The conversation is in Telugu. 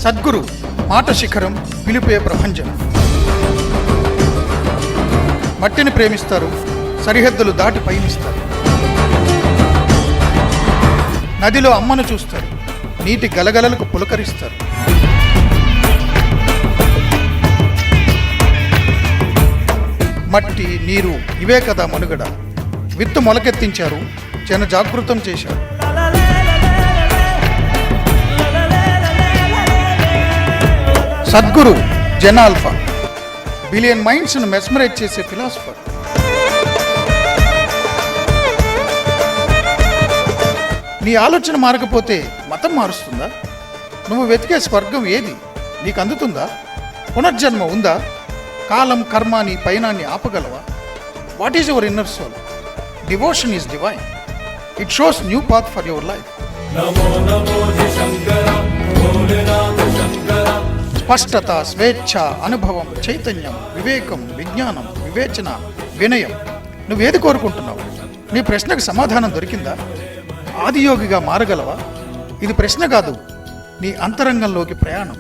సద్గురు మాట శిఖరం, పిలుపే ప్రభంజనం. మట్టిని ప్రేమిస్తారు, సరిహద్దులు దాటి పయనిస్తారు. నదిలో అమ్మను చూస్తారు, నీటి గలగలలకు పులకరిస్తారు. మట్టి, నీరు ఇవే కదా మనుగడ. విత్తు మొలకెత్తించారు, జన జాగృతం చేశారు. సద్గురు జనాల్ఫా, బిలియన్ మైండ్స్ను మెస్మరైజ్ చేసే ఫిలాసఫర్. నీ ఆలోచన మారకపోతే మతం మారుస్తుందా? నువ్వు వెతికే స్వర్గం ఏది? నీకు అందుతుందా? పునర్జన్మ ఉందా? కాలం, కర్మ నీ పయనాన్ని ఆపగలవా? What is your inner soul? Devotion is divine. It shows new path for your life. స్పష్టత, స్వేచ్ఛ, అనుభవం, చైతన్యం, వివేకం, విజ్ఞానం, వివేచన, వినయం. నువ్వేది కోరుకుంటున్నావు? నీ ప్రశ్నకు సమాధానం దొరికిందా? ఆదియోగిగా మారగలవా? ఇది ప్రశ్న కాదు, నీ అంతరంగంలోకి ప్రయాణం.